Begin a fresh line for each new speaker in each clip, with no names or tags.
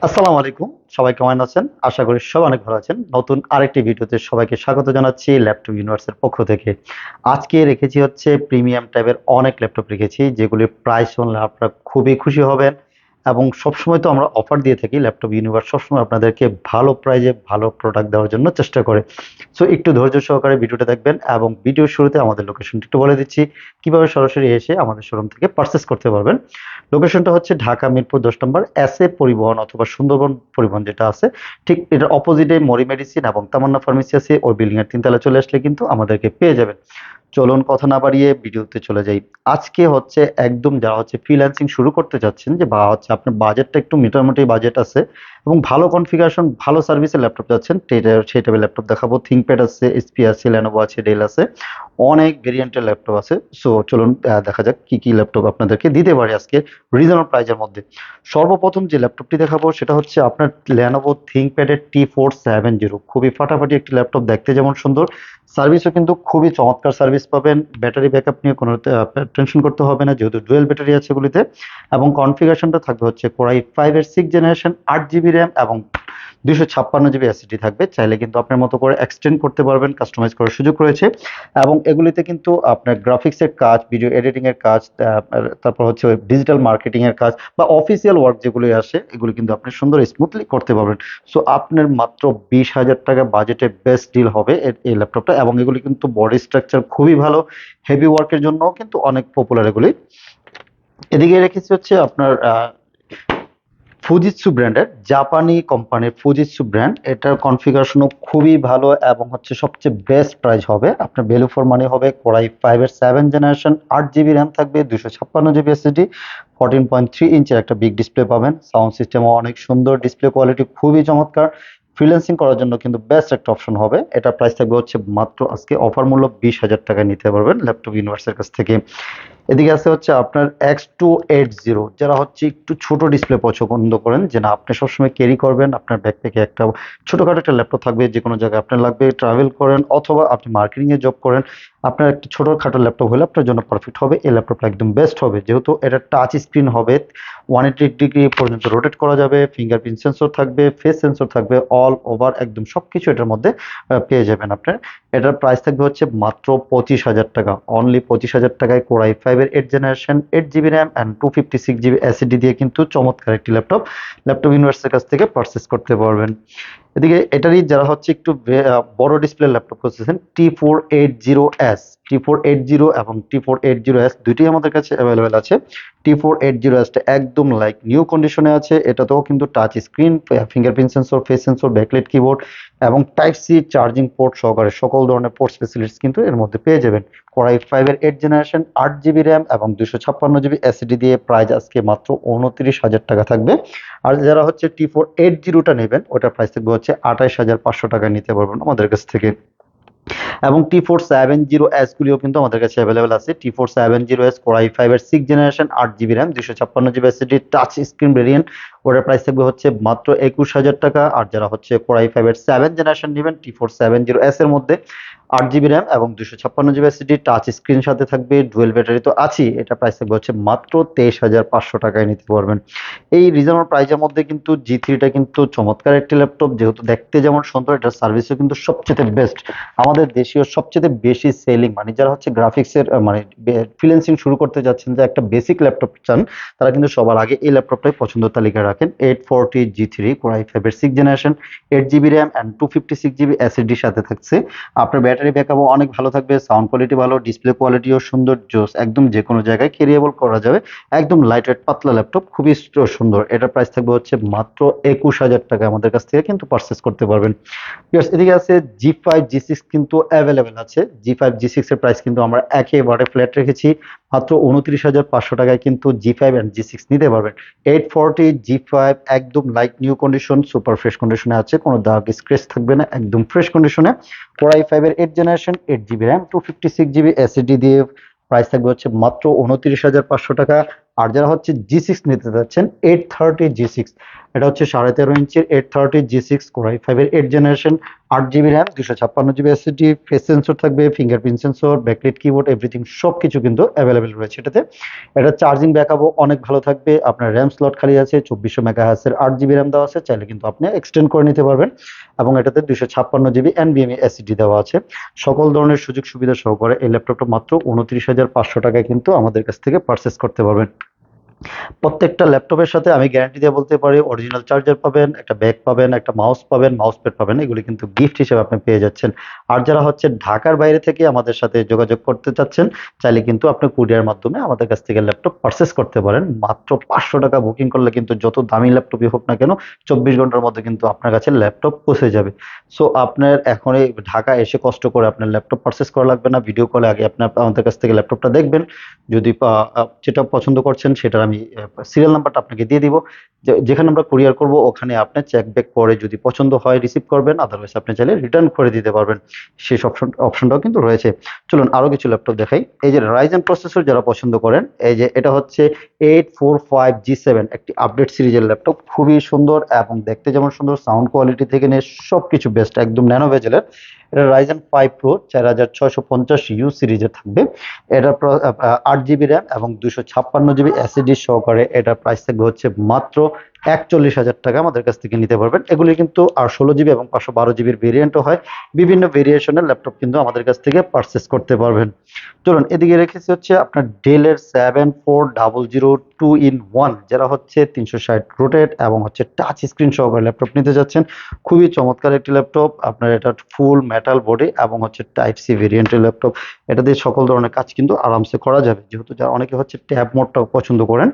আসসালামু আলাইকুম। সবাই কেমন আছেন? আশা করি সবাই অনেক ভালো আছেন। নতুন আরেকটি ভিডিওতে সবাইকে স্বাগত জানাচ্ছি ল্যাপটপ ইউনিভার্সের পক্ষ থেকে। আজকে রেখেছি হচ্ছে প্রিমিয়াম টাইপের অনেক ল্যাপটপ রেখেছি, যেগুলির প্রাইস শুনলে আপনারা খুবই খুশি হবেন। এবং সবসময় তো আমরা অফার দিয়ে থাকি, ল্যাপটপ ইউনিভার্স সবসময় আপনাদেরকে ভালো প্রাইজে ভালো প্রোডাক্ট দেওয়ার জন্য চেষ্টা করে। সো একটু ধৈর্য সহকারে ভিডিওটা দেখবেন এবং ভিডিওর শুরুতে আমাদের লোকেশনটি একটু বলে দিচ্ছি, কিভাবে সরাসরি এসে আমাদের শোরুম থেকে পারচেস করতে পারবেন। লোকেশনটা হচ্ছে ঢাকা মিরপুর 10 নম্বর এসএ পরিবহন অথবা সুন্দরবন পরিবহন যেটা আছে, ঠিক এটার অপোজিটে মরি মেডিসিন এবং তামান্না ফার্মেসি আছে। ওই বিল্ডিং এর 3 তলা চলে আসলে কিন্তু আমাদেরকে পেয়ে যাবেন। চলুন কথা না বাড়িয়ে ভিডিওতে চলে যাই। আজকে হচ্ছে একদম যারা হচ্ছে ফ্রিল্যান্সিং শুরু করতে চাচ্ছেন, যে বা হচ্ছে আপনার বাজেটটা একটু মোটামুটি বাজেট আছে এবং ভালো কনফিগারেশন ভালো সার্ভিসের ল্যাপটপ যাচ্ছেন, সেই টাইপের ল্যাপটপ দেখাবো। থিঙ্কপ্যাড আছে, এসপি আছে, লেনোভো আছে, ডেল আছে, অনেক ভেরিয়েন্টের ল্যাপটপ আছে। সো চলুন দেখা যাক কি কি ল্যাপটপ আপনাদেরকে দিতে পারি আজকে রিজনেবল প্রাইজের মধ্যে। সর্বপ্রথম যে ল্যাপটপটি দেখাবো সেটা হচ্ছে আপনার লেনোভো থিঙ্কপ্যাডের T470। খুবই ফাটাফাটি একটি ল্যাপটপ, দেখতে যেমন সুন্দর, সার্ভিসও কিন্তু খুবই চমৎকার সার্ভিস পাবেন। ব্যাটারি ব্যাকআপ নিয়ে কোনো টেনশন করতে হবে না, যেহেতু ডুয়েল ব্যাটারি আছে এগুলিতে। এবং কনফিগারেশনটা থাকবে হচ্ছে কোর i5 এর 6 জেনারেশন, 8 জিবি র্যাম এবং 256 জিবি এসএসডি থাকবে। চাইলে কিন্তু আপনার মতো করে এক্সটেন্ড করতে পারবেন, কাস্টমাইজ করার সুযোগ রয়েছে। এবং এগুলিতে কিন্তু আপনার গ্রাফিক্সের কাজ, ভিডিও এডিটিং এর কাজ, তারপর হচ্ছে ডিজিটাল মার্কেটিং এর কাজ বা অফিসিয়াল ওয়ার্ক যেগুলি আসে, এগুলি কিন্তু আপনি সুন্দর স্মুথলি করতে পারবেন। সো আপনার মাত্র 20,000 টাকা বাজেটে বেস্ট ডিল হবে এই ল্যাপটপটা। এবং এগুলি কিন্তু বডি স্ট্রাকচার খুবই ভালো, হেভি ওয়ার্কের জন্য কিন্তু অনেক পপুলার এগুলি। এদিকে রেখেছি হচ্ছে আপনার ফুজিৎসু ব্র্যান্ডের, জাপানি কোম্পানির ফুজিৎসু ব্র্যান্ড। এটার কনফিগারেশনও খুবই ভালো এবং হচ্ছে সবচেয়ে বেস্ট প্রাইস হবে। আপনার ভ্যালু ফর মানি হবে কোর i5 এর 7 জেনারেশন, 8 জিবি র্যাম থাকবে, 256 জিবি এসএসডি, 14.3 ইঞ্চের একটা বিগ ডিসপ্লে পাবেন। সাউন্ড সিস্টেমও অনেক সুন্দর, ডিসপ্লে কোয়ালিটি খুবই চমৎকার। ফ্রিল্যান্সিং করার জন্য কিন্তু বেস্ট একটা অপশন হবে। এটা প্রাইস থাকবে হচ্ছে মাত্র আজকে অফার মূল্য 20,000 টাকায় নিতে পারবেন ল্যাপটপ ইউনিভার্সের কাছ থেকে। এদিকে আছে হচ্ছে আপনার X280, যারা হচ্ছে একটু ছোট ডিসপ্লে পছন্দ করেন, যে না আপনি সবসময় ক্যারি করবেন, আপনার ব্যাকপ্যাকে একটা ছোটখাটো একটা ল্যাপটপ থাকবে, যে কোনো জায়গায় আপনার লাগবে, ট্রাভেল করেন অথবা আপনি মার্কেটিং এ জব করেন, আপনার একটা ছোটখাটো ল্যাপটপ হলে আপনার জন্য পারফেক্ট হবে। এই ল্যাপটপটা একদম বেস্ট হবে, যেহেতু এটা টাচ স্ক্রিন হবে, 180 ডিগ্রি পর্যন্ত রোটেট করা যাবে, ফিঙ্গারপ্রিন্ট সেন্সর থাকবে, ফেস সেন্সর থাকবে, অল ওভার একদম সবকিছু এটার মধ্যে পেয়ে যাবেন আপনার। এটার প্রাইস থাকবে হচ্ছে মাত্র 25,000 টাকা, অনলি 25,000 টাকায় কোর i5 এর 8 generation, 8 GB RAM and 256 GB SSD দিয়ে কিন্তু চমৎকার একটি ল্যাপটপ ল্যাপটপ ইউনিভার্সের কাছ থেকে পারচেস করতে পারবেন। এদিকে এটারই যারা হচ্ছে একটু বড় ডিসপ্লে ল্যাপটপ খুঁজতেছেন, T480S, T480 এবং T480S দুইটাই আমাদের কাছে অ্যাভেলেবেল আছে। T480S টা একদম লাইক নিউ কন্ডিশনে আছে। এটাতেও কিন্তু touch screen, fingerprint sensor, face sensor, backlight keyboard এবং টাইপ সি চার্জিং পোর্ট সহকারে সকল ধরনের পোর্ট স্পেশালিস্ট কিন্তু এর মধ্যে পেয়ে যাবেন। কোর i5 এর 8 জেনারেশন, 8 জিবি র্যাম এবং 256 জিবি এসএসডি দিয়ে প্রাইস আজকে মাত্র 29,000 টাকা থাকবে। আর যারা হচ্ছে T480টা নেবেন, ওটার প্রাইস থাকবে হচ্ছে 28,500 টাকা নিতে পারবেন আমাদের কাছ থেকে। এবং T470S গুলিও কিন্তু আমাদের কাছে অ্যাভেলেবেল আছে। T470S কোর i5 এর 6 generation, 8 GB RAM, 256 GB SSD, touch screen variant, ওটার প্রাইস থাকবে হচ্ছে মাত্র 21,000 টাকা। আর যারা হচ্ছে কোর i5 এর 7 জেনারেশন নেবেন T470S এর মধ্যে, 8 জিবি র্যাম এবং 256 জিবি এসএসডি, টাচ স্ক্রিন সাথে থাকবে, ডুয়েল ব্যাটারি তো আছেই, এটা প্রাইস থাকবে হচ্ছে মাত্র 23,500 টাকায় নিতে পারবেন। এই রিজনেবল প্রাইসের মধ্যে কিন্তু জি3টা কিন্তু চমৎকার একটি ল্যাপটপ, যেহেতু দেখতে যেমন সুন্দর, এটার সার্ভিসও কিন্তু সবচেয়ে বেস্ট। আমাদের দেশীয় সবচেয়ে বেশি সেলিং, মানে যারা হচ্ছে গ্রাফিক্সের মানে ফ্রিল্যান্সিং শুরু করতে যাচ্ছেন, যে একটা বেসিক ল্যাপটপ চান, তারা কিন্তু সবার আগে এই ল্যাপটপটাই পছন্দ তালিকায় রাখেন। 840 G3 কোর i5 এর 6 generation, 8 GB RAM and 256 GB এসএসডির সাথে থাকছে। আপনার ব্যাটারি ব্যাকআপও অনেক ভালো থাকবে, সাউন্ড কোয়ালিটি ভালো, ডিসপ্লে কোয়ালিটিও সুন্দর জোস, একদম যে কোনো জায়গায় ক্যারিয়েবল করা যাবে, একদম লাইট ওয়েট পাতলা ল্যাপটপ, খুবই সুন্দর। এটার প্রাইস থাকবে হচ্ছে মাত্র 21,000 টাকা, আমাদের কাছ থেকে কিন্তু পারচেস করতে পারবেন। এদিকে আছে G5 G6 কিন্তু অ্যাভেলেবেল আছে। G5 G6 এর প্রাইস কিন্তু আমরা একেবারে ফ্ল্যাট রেখেছি, মাত্র 29,500 টাকায় কিন্তু G5 and G6 নিতে পারবেন। 840 G5 একদম like new condition, super fresh কন্ডিশনে আছে, কোনো দাগ স্ক্র্যাচ থাকবে না, একদম ফ্রেশ কন্ডিশনে। কোর i5 এর 8 generation, 8 GB RAM, 256 GB SSD দিয়ে প্রাইস থাকবে হচ্ছে মাত্র 29,500 টাকা। আর যারা হচ্ছে G6 নিতে যাচ্ছেন, 830 G6, এটা হচ্ছে 13.5 ইঞ্চির 830 G6 কোরাই 5 এর 8 generation, 8 GB RAM, 256 GB SSD, face sensor থাকবে, fingerprint sensor, backlight keyboard, everything সবকিছু কিন্তু অ্যাভেলেবেল রয়েছে এটাতে। এটা চার্জিং ব্যাকআপও অনেক ভালো থাকবে। আপনার র্যাম স্লট খালি আছে, 2400 মেগাহার্টজের 8 জিবি র্যাম দেওয়া আছে, চাইলে কিন্তু আপনি এক্সটেন্ড করে নিতে পারবেন। এবং এটাতে 256 জিবি এনভিএমই এসএসডি দেওয়া আছে। সকল ধরনের সুযোগ সুবিধা সহকারে এই ল্যাপটপটা মাত্র 29,500 টাকায় কিন্তু আমাদের কাছ থেকে পারচেস করতে পারবেন। প্রত্যেকটা ল্যাপটপের সাথে আমি গ্যারান্টি দিয়ে বলতে পারি, অরিজিনাল চার্জার পাবেন, একটা ব্যাগ পাবেন, একটা মাউস পাবেন, মাউস প্যাড পাবেন, এগুলি কিন্তু গিফট হিসেবে আপনি পেয়ে যাচ্ছেন। আর যারা হচ্ছে ঢাকার বাইরে থেকে আমাদের সাথে যোগাযোগ করতে চাচ্ছেন, চাইলে কিন্তু আপনি কুরিয়ার মাধ্যমে আমাদের কাছ থেকে ল্যাপটপ পারচেস করতে পারেন। মাত্র 500 টাকা বুকিং করলে কিন্তু যত দামি ল্যাপটপই হোক না কেন, 24 ঘন্টার মধ্যে কিন্তু আপনার কাছে ল্যাপটপ পৌঁছে যাবে। সো আপনার এখন এই ঢাকা এসে কষ্ট করে আপনার ল্যাপটপ পারচেস করা লাগবে না। ভিডিও কলে আগে আপনি আমাদের কাছ থেকে ল্যাপটপটা দেখবেন। যদি যেটা পছন্দ করছেন সেটার আমি সিরিয়াল নাম্বারটা আপনাকে দিয়ে দিব। যেখানে আমরা কুরিয়ার করব ওখানে আপনি চেক ব্যাক করে যদি পছন্দ হয় রিসিভ করবেন, আদারওয়াইজ আপনি চাইলে রিটার্ন করে দিতে পারবেন। সেই অপশনটাও কিন্তু রয়েছে। চলুন আরো কিছু ল্যাপটপ দেখাই। এই যে রাইজেন প্রসেসর যারা পছন্দ করেন, এই যে এটা হচ্ছে 845G7, একটি আপডেট সিরিজের ল্যাপটপ, খুবই সুন্দর এবং দেখতে যেমন সুন্দর, সাউন্ড কোয়ালিটি থেকে নিয়ে সবকিছু বেস্ট, একদম ন্যানো ভেজেলের। এটা রাইজেন 5 প্রো 4650U সিরিজের থাকবে। এটা 8 জিবি র্যাম এবং 256 জিবি এসএসডি সহকারে। এটার প্রাইস থাকবে হচ্ছে মাত্র 41,000 টাকা। আমাদের কাছ থেকে নিতে পারবেন। এগুলি কিন্তু আর 16 জিবি এবং 512 জিবির ভেরিয়েন্টও হয়। বিভিন্ন ভেরিয়েশনের ল্যাপটপ কিন্তু আমাদের কাছ থেকে পারচেস করতে পারবেন। চলুন এদিকে রেখেছি হচ্ছে আপনার ডেলের 7400 যারা হচ্ছে 360 রোটেট এবং হচ্ছে টাচ স্ক্রিন সহকারে ল্যাপটপ নিতে যাচ্ছেন। খুবই চমৎকার একটি ল্যাপটপ। আপনার এটা ফুল মেটাল বডি এবং হচ্ছে টাইপ সি ভেরিয়েন্টের ল্যাপটপ। এটা দিয়ে সকল ধরনের কাজ কিন্তু আরামসে করা যাবে, যেহেতু যারা অনেকে হচ্ছে ট্যাব মোডটাও পছন্দ করেন।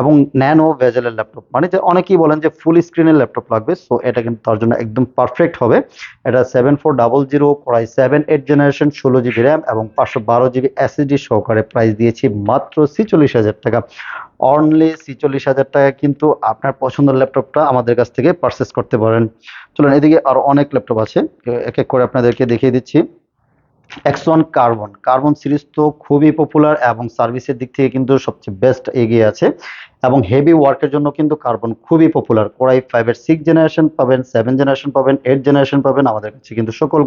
এবং ন্যানো ভেজেলের ল্যাপটপ, মানে যে অনেকেই বলেন যে ফুল স্ক্রিনের ল্যাপটপ লাগবে, সো এটা কিন্তু তার জন্য একদম পারফেক্ট হবে। এটা 7400 কোরাই 7 8 জেনারেশন, 16 জিবি র্যাম এবং 512 জিবি এসএসডি সহকারে। প্রাইস দিয়েছি মাত্র 46,000 টাকা। অনলি 46,000 টাকা কিন্তু আপনার পছন্দের ল্যাপটপটা আমাদের কাছ থেকে পারচেস করতে পারেন। চলুন এদিকে আরো অনেক ল্যাপটপ আছে, এক এক করে আপনাদেরকে দেখিয়ে দিচ্ছি। X1 কার্বন, কার্বন সিরিজ তো খুবই পপুলার এবং সার্ভিসের দিক থেকে কিন্তু সবচেয়ে বেস্ট এগিয়ে আছে। এবং হেভি ওয়ার্কের জন্য কিন্তু কার্বন খুবই পপুলার। কোরাই 5 এর 6 জেনারেশন পাবেন, 7 জেনারেশন পাবেন, 8 জেনারেশন পাবেন। আমাদের কাছে কিন্তু সকল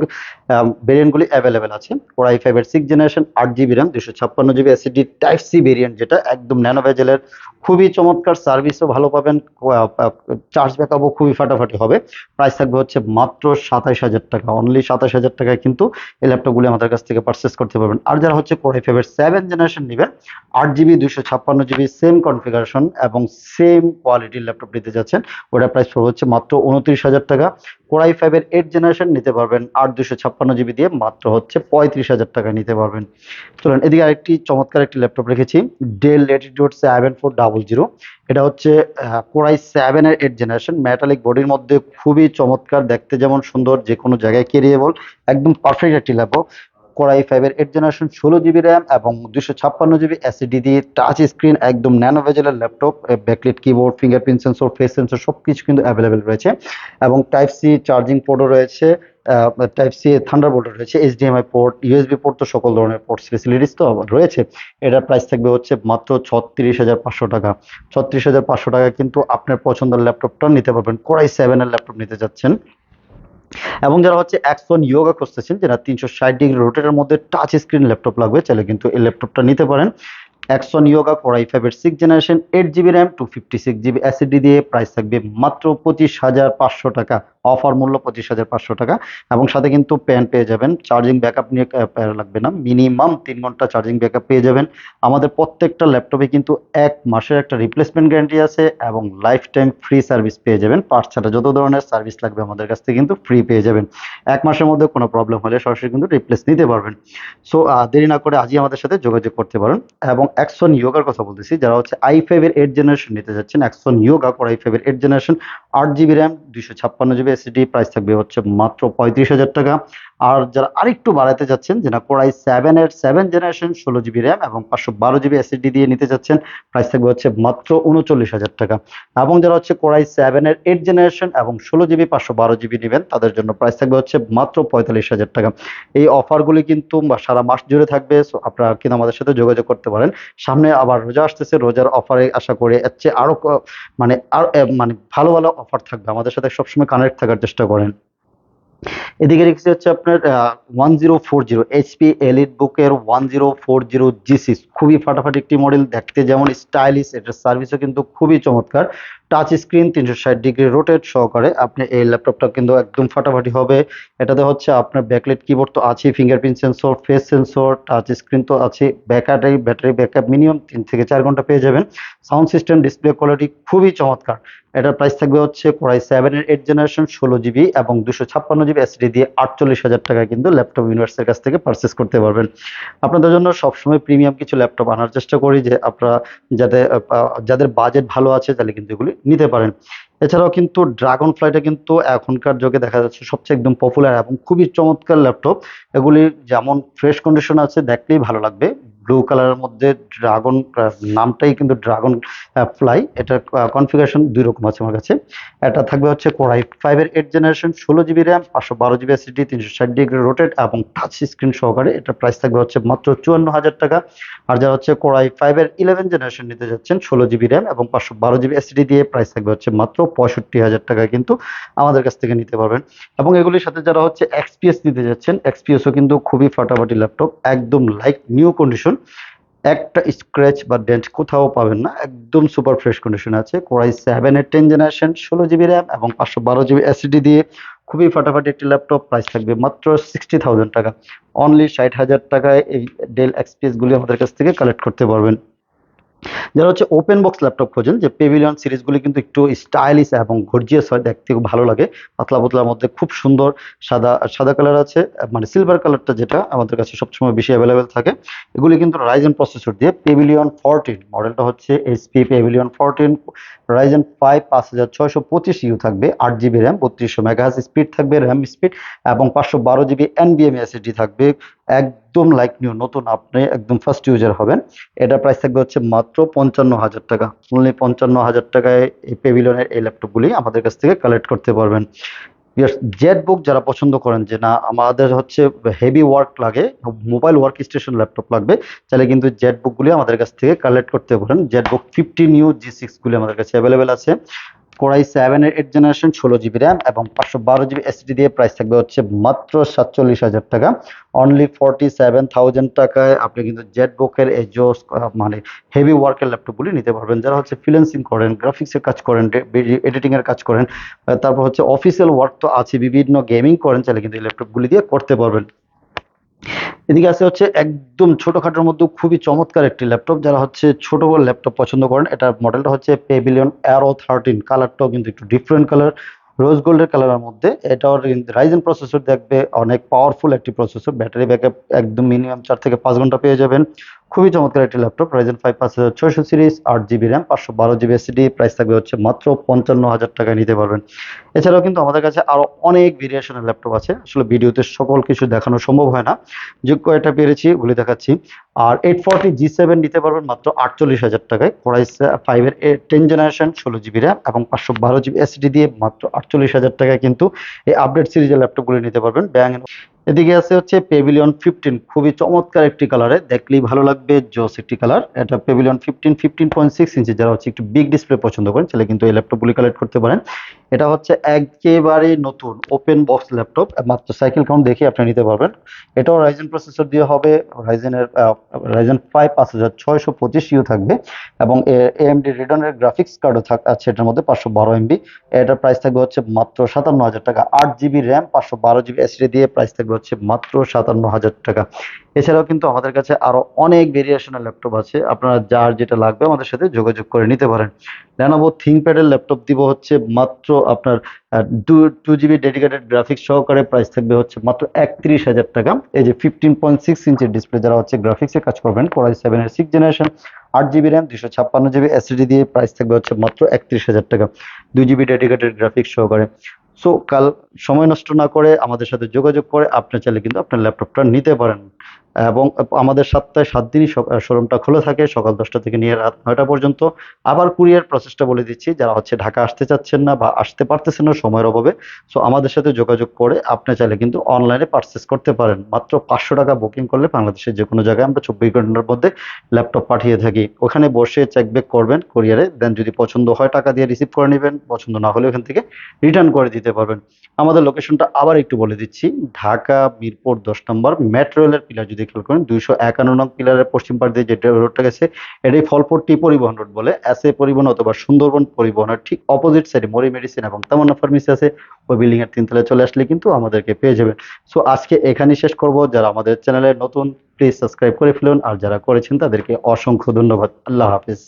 ভেরিয়েন্টগুলি অ্যাভেলেবেল আছে। কোরাই 5 এর 6 generation, 8 GB RAM, 256 GB SSD, type C variant, যেটা একদম ন্যানো ভেজেলের, খুবই চমৎকার। সার্ভিসও ভালো পাবেন, চার্জ ব্যাকআপও খুবই ফাটাফাটি হবে। প্রাইস থাকবে হচ্ছে মাত্র 27,000 টাকা। অনলি 27,000 টাকায় কিন্তু এই ল্যাপটপগুলি আমাদের কাছ থেকে পারচেস করতে পারবেন। আর যারা হচ্ছে কোরাই 5 এর 7 জেনারেশন নেবেন, 8 জিবি 256 জিবি সেম কনফিগারেশন এবং সেম কোয়ালিটির ল্যাপটপ নিতে যাচ্ছেন, ওটার প্রাইস পড়বে হচ্ছে মাত্র 29,000 টাকা। কোরাই 5 এর 8 জেনারেশন নিতে পারবেন 8 256 জিবি দিয়ে, মাত্র হচ্ছে 35,000 টাকা নিতে পারবেন। চলুন এদিকে আরেকটি চমৎকার একটি ল্যাপটপ রেখেছি, ডেল ল্যাটিটিউড 7400। এটা হচ্ছে কোরাই 7 এর 8 জেনারেশন, মেটালিক বডির মধ্যে, খুবই চমৎকার, দেখতে যেমন সুন্দর, যে কোনো জায়গায় ক্যারিয়েবল, একদম পারফেক্ট একটি ল্যাপটপ। কোরাই 5 এর 8 জেনারেশন, 16 জিবি র্যাম এবং 256 জিবি এসএসডি দিয়ে, টাচ স্ক্রিন, একদম ন্যানো ভেজেলের laptop. Backlight keyboard, fingerprint sensor, face sensor সবকিছু কিন্তু অ্যাভেলেবেল রয়েছে। এবং টাইপ সি চার্জিং পোর্টও রয়েছে, টাইপ সি থান্ডারবোল্টও রয়েছে, এইচডিএমআই পোর্ট, ইউএসবি পোর্ট, তো সকল ধরনের পোর্ট ফেসিলিটিস তো রয়েছে। এটার প্রাইস থাকবে হচ্ছে মাত্র 36,500 টাকা। 36,500 টাকা কিন্তু আপনার পছন্দের ল্যাপটপটা নিতে পারবেন। কোরাই 7 এর ল্যাপটপ নিতে যাচ্ছেন। এবং যারা হচ্ছে X1 ইয়োগা খুঁজতেছেন, যারা 360 ডিগ্রি রোটেটের মধ্যে টাচ স্ক্রিন ল্যাপটপ লাগবে, চাইলে কিন্তু এই ল্যাপটপটা নিতে পারেন। X1 ইয়োগা কোরাই 5 এর 6 generation, 8 GB RAM, 256 GB SSD দিয়ে, প্রাইস থাকবে মাত্র 25,500 টাকা। অফার মূল্য 25,500 টাকা। এবং সাথে কিন্তু প্যান পেয়ে যাবেন। চার্জিং ব্যাকআপ নিয়ে প্যারা লাগবে না, মিনিমাম 3 ঘন্টা চার্জিং ব্যাকআপ পেয়ে যাবেন। আমাদের প্রত্যেকটা ল্যাপটপে কিন্তু 1 মাসের একটা রিপ্লেসমেন্ট গ্যারান্টি আছে এবং লাইফ টাইম ফ্রি সার্ভিস পেয়ে যাবেন। পার্টস ছাড়া যত ধরনের সার্ভিস লাগবে আমাদের কাছ থেকে কিন্তু ফ্রি পেয়ে যাবেন। 1 মাসের মধ্যে কোনো প্রবলেম হলে সরাসরি কিন্তু রিপ্লেস নিতে পারবেন। সো দেরি না করে আজই আমাদের সাথে যোগাযোগ করতে পারেন। এবং X1 ইয়োগার কথা বলতেছি, যারা হচ্ছে i5 এর 8 জেনারেশন নিতে যাচ্ছেন, X1 ইয়োগা কোরাই 5 এর 8 generation, 8 GB RAM, 256 GB SSD, price থাকবে হচ্ছে মাত্র 35,000 টাকা। আর যারা আরেকটু বাড়াতে যাচ্ছেন যে না কোরাই 7 এর 7 জেনারেশন 16 জিবি র্যাম এবং 512 জিবি এসএসডি দিয়ে নিতে যাচ্ছেন, প্রাইস থাকবে হচ্ছে মাত্র 39,000 টাকা। এবং যারা হচ্ছে কোরাই 7 এর 8 জেনারেশন এবং 16 জিবি 512 জিবি নেবেন তাদের জন্য প্রাইস থাকবে হচ্ছে মাত্র 45,000 টাকা। এই অফারগুলি কিন্তু সারা মাস জুড়ে থাকবে, সো আপনারা কিন্তু আমাদের সাথে যোগাযোগ করতে পারেন। সামনে আবার রোজা আসতেছে, রোজার অফারে আশা করে এর চেয়ে আরো মানে আর মানে ভালো ভালো অফার থাকবে, আমাদের সাথে সবসময় কানেক্ট থাকার চেষ্টা করেন। এদিকে রেখেছি হচ্ছে আপনার 1040 এইচপি এলিট বুকের 1040 G6, খুবই ফাটাফাটি একটি মডেল, দেখতে যেমন স্টাইলিশ, এটার সার্ভিসও কিন্তু খুবই চমৎকার। টাচ স্ক্রিন 360 ডিগ্রি রোটেট সহকারে আপনি এই ল্যাপটপটা কিন্তু একদম ফাটাফাটি হবে। এটাতে হচ্ছে আপনার ব্যাকলাইট কিবোর্ড তো আছে, fingerprint sensor, face sensor, touch screen তো আছে, ব্যাটারি ব্যাকআপ মিনিমাম 3 থেকে 4 ঘন্টা পেয়ে যাবেন। সাউন্ড সিস্টেম, ডিসপ্লে কোয়ালিটি খুবই চমৎকার। এটার প্রাইস থাকবে হচ্ছে কোরাই 7 এর 8 জেনারেশন 16 জিবি এবং 256 জিবি এসডি দিয়ে 48,000 টাকায় কিন্তু ল্যাপটপ ইউনিভার্সের কাছ থেকে পারচেস করতে পারবেন। আপনাদের জন্য সবসময় প্রিমিয়াম কিছু ল্যাপটপ আনার চেষ্টা করি, যে আপনারা যাতে যাদের বাজেট ভালো আছে তাহলে কিন্তু এগুলি নিতে পারেন। এছাড়াও কিন্তু ড্রাগন ফ্লাইটা কিন্তু এখনকার যুগে দেখা যাচ্ছে সবচেয়ে একদম পপুলার এবং খুবই চমৎকার ল্যাপটপ। এগুলি যেমন ফ্রেশ কন্ডিশন আছে, দেখলেই ভালো লাগবে। ব্লু কালারের মধ্যে ড্রাগন, নামটাই কিন্তু ড্রাগন ফ্লাই। এটা কনফিগারেশন দুই রকম আছে আমার কাছে। এটা থাকবে হচ্ছে কোরাই 5 এর 8 generation 16 GB RAM, 512 GB SSD, 360 degree rotate এবং টাচ স্ক্রিন সহকারে। এটা প্রাইস থাকবে হচ্ছে মাত্র 54,000 টাকা। আর যারা হচ্ছে কোরাই 5 এর 11 জেনারেশন নিতে যাচ্ছেন 16 জিবি র্যাম এবং 512 জিবি এসএসডি দিয়ে, প্রাইস থাকবে হচ্ছে মাত্র 65,000 টাকায় কিন্তু আমাদের কাছ থেকে নিতে পারবেন। এবং এগুলির সাথে যারা হচ্ছে এক্সপিএস নিতে যাচ্ছেন, এক্সপিএসও কিন্তু খুবই ফাটাফাটি ল্যাপটপ, একদম লাইক নিউ কন্ডিশন, একটা স্ক্র্যাচ বা ডেন্ট কোথাও পাবেন না, একদম সুপার ফ্রেশ কন্ডিশন আছে। কোরাই 7 এর 10 জেনারেশন 16 জিবি র্যাম এবং 512 জিবি এসএসডি দিয়ে খুবই ফাটাফাটি একটি ল্যাপটপ, প্রাইস থাকবে মাত্র 60,000 টাকা। অনলি 60,000 টাকায় এই ডেল এক্সপিএস গুলি আমাদের কাছ থেকে কালেক্ট করতে পারবেন। যারা হচ্ছে ওপেন বক্স ল্যাপটপ খোঁজেন, যে পেভিলিয়ন সিরিজগুলি কিন্তু একটু স্টাইলিশ এবং গর্জিয়াস হয়, দেখতে খুব ভালো লাগে, পাতলা পাতলার মধ্যে খুব সুন্দর। সাদা সাদা কালার আছে, মানে সিলভার কালারটা যেটা আমাদের কাছে সবসময় বেশি অ্যাভেলেবেল থাকে। এগুলি কিন্তু রাইজেন প্রসেসর দিয়ে, পেভিলিয়ন 14 মডেলটা হচ্ছে এইচপি পেভিলিয়ন 14, রাইজেন 5 5625 ইউ থাকবে, 8 জিবি র্যাম, 3200 মেগাহার্জ স্পিড থাকবে র্যাম স্পিড এবং 512 জিবি এনবিএমই এসএসডি থাকবে। একদম লাইক নিউ, নতুন, আপনি একদম ফার্স্ট ইউজার হবেন। এটা প্রাইস থাকবে হচ্ছে মাত্র 55,000 টাকা। অনলি 55,000 টাকায় এই পেভিলিয়নের এই ল্যাপটপগুলি আমাদের কাছ থেকে কালেক্ট করতে পারবেন। জেট বুক যারা পছন্দ করেন, যে না আমাদের হচ্ছে হেভি ওয়ার্ক লাগে, মোবাইল ওয়ার্ক স্টেশন ল্যাপটপ লাগবে, তাহলে কিন্তু জেট বুকগুলি আমাদের কাছ থেকে কালেক্ট করতে পারেন। জেট বুক 15U G6 গুলি আমাদের কাছে অ্যাভেলেবেল আছে। কোরাই 7 এর 8 জেনারেশন 16 জিবি র্যাম এবং 512 জিবি এসএসডি দিয়ে, প্রাইস থাকবে হচ্ছে মাত্র 47,000 টাকা। অনলি 47,000 টাকায় আপনি কিন্তু জেট বুকের এই জোস মানে হেভি ওয়ার্কের ল্যাপটপগুলি নিতে পারবেন। যারা হচ্ছে ফ্রিল্যান্সিং করেন, গ্রাফিক্সের কাজ করেন, এডিটিং এর কাজ করেন, তারপর হচ্ছে অফিসিয়াল ওয়ার্ক তো আছে, বিভিন্ন গেমিং করেন, চাইলে কিন্তু এই ল্যাপটপগুলি দিয়ে করতে পারবেন। এদিকে আছে হচ্ছে একদম ছোটখাটোর মধ্যে খুবই চমৎকার একটি ল্যাপটপ, যারা হচ্ছে ছোট বড় ল্যাপটপ পছন্দ করেন। এটা মডেলটা হচ্ছে পেভিলিয়ন অ্যারো 13, কালারটাও কিন্তু একটু ডিফারেন্ট কালার, রোজ গোল্ডের কালারের মধ্যে। এটাও রাইজেন প্রসেসর, দেখবে অনেক পাওয়ারফুল একটি প্রসেসর, ব্যাটারি ব্যাকআপ একদম মিনিমাম 4 থেকে 5 ঘন্টা পেয়ে যাবেন। খুবই চমৎকার একটি laptop, Ryzen 5 5600 series, 8 GB RAM, 512 GB SSD, price থাকবে হচ্ছে মাত্র 55,000 টাকায় নিতে পারবেন। এছাড়াও কিন্তু আমাদের কাছে আরো অনেক ভেরিয়েশনের ল্যাপটপ আছে, আসলে ভিডিওতে সকল কিছু দেখানো সম্ভব হয় না, যে কয়টা পেরেছি ওগুলি দেখাচ্ছি। আর 840 G7 নিতে পারবেন মাত্র 48,000 টাকায়, কোরাই 5 এর 10 জেনারেশন 16 জিবি র্যাম এবং 512 জিবি এসএসডি দিয়ে মাত্র 48,000 টাকায় কিন্তু এই আপডেট সিরিজের ল্যাপটপগুলি নিতে পারবেন। এদিকে আছে হচ্ছে পেভিলিয়ন 15, খুবই চমৎকার একটি কালারে, দেখলেই ভালো লাগবে, জোস একটি কালার। এটা পেভিলিয়ন 15.6 ইঞ্চি, যারা হচ্ছে একটু বিগ ডিসপ্লে পছন্দ করেন তাহলে কিন্তু এই ল্যাপটপগুলি কালেক্ট করতে পারেন। এটা হচ্ছে একেবারে নতুন ওপেন বক্স ল্যাপটপ, মাত্র সাইকেল কাউন্ট দেখে আপনি নিতে পারবেন। এটাও রাইজেন প্রসেসর দিয়ে হবে, রাইজেন 5 5625 ইউ থাকবে এবং এএমডি রেডনের গ্রাফিক্স কার্ডও আছে এটার মধ্যে, 512 MB। এটার প্রাইস থাকবে হচ্ছে মাত্র 57,000 টাকা। 8 জিবি র্যাম, 512 জিবি এসএসডি দিয়ে, প্রাইস থাকবে হচ্ছে মাত্র 57,000 টাকা। এছাড়াও কিন্তু আমাদের কাছে আরো অনেক ভেরিয়েশনের ল্যাপটপ আছে, আপনারা যার যেটা লাগবে আমাদের সাথে যোগাযোগ করে নিতে পারেন। Lenovo ThinkPad এর ল্যাপটপ দিব হচ্ছে মাত্র আপনার 2 GB ডেডিকেটেড গ্রাফিক্স সহকারে, প্রাইস থাকবে হচ্ছে মাত্র 31,000 টাকা। এই যে 15.6 ইঞ্চের ডিসপ্লে, যারা হচ্ছে গ্রাফিক্সে কাজ করবেন, কোরাই 7 এর 6 generation, 8 GB RAM, 256 GB SSD দিয়ে, প্রাইস থাকবে হচ্ছে মাত্র 31,000 টাকা, 2 GB ডেডিকেটেড গ্রাফিক্স সহকারে। সো কাল সময় নষ্ট না করে আমাদের সাথে যোগাযোগ করে আপনি চাইলে কিন্তু আপনার ল্যাপটপটা নিতে পারেন। এবং আমাদের সপ্তাহে 7 দিনই শোরুমটা খোলা থাকে, সকাল 10টা থেকে নিয়ে রাত 9টা পর্যন্ত। আবার কুরিয়ার প্রসেসটা বলে দিচ্ছি, যারা হচ্ছে ঢাকা আসতে চাচ্ছেন না বা আসতে পারতেছেন না সময়ের অভাবে, সো আমাদের সাথে যোগাযোগ করে আপনি চাইলে কিন্তু অনলাইনে পারচেস করতে পারেন। মাত্র 500 টাকা বুকিং করলে বাংলাদেশের যে কোনো জায়গায় আমরা 24 ঘন্টার মধ্যে ল্যাপটপ পাঠিয়ে থাকি। ওখানে বসে চেক ব্যাক করবেন কুরিয়ারে, দেন যদি পছন্দ হয় টাকা দিয়ে রিসিভ করে নেবেন, পছন্দ না হলে ওখান থেকে রিটার্ন করে দিতে পারবেন। আমাদের লোকেশনটা আবার একটু বলে দিচ্ছি, ঢাকা মিরপুর 10 নম্বর মেট্রো রেলের পিলার যদি খেয়াল করেন, 251 নং পিলারের পশ্চিম পাশ দিয়ে যে রোডটা গেছে, এটাই ফলপট্টি পরিবহন রোড বলে। এস এ পরিবহন অথবা সুন্দরবন পরিবহনের ঠিক অপোজিট সাইডে মরি মেডিসিন এবং তামান্না ফার্মেসি আছে। ওই বিল্ডিং এর 3 তলায় চলে আসলে কিন্তু আমাদেরকে পেয়ে যাবেন। সো আজকে এখানেই শেষ করব। যারা আমাদের চ্যানেলে নতুন, প্লিজ সাবস্ক্রাইব করে ফেলুন, আর যারা করেছেন তাদেরকে অসংখ্য ধন্যবাদ। আল্লাহ হাফিজ।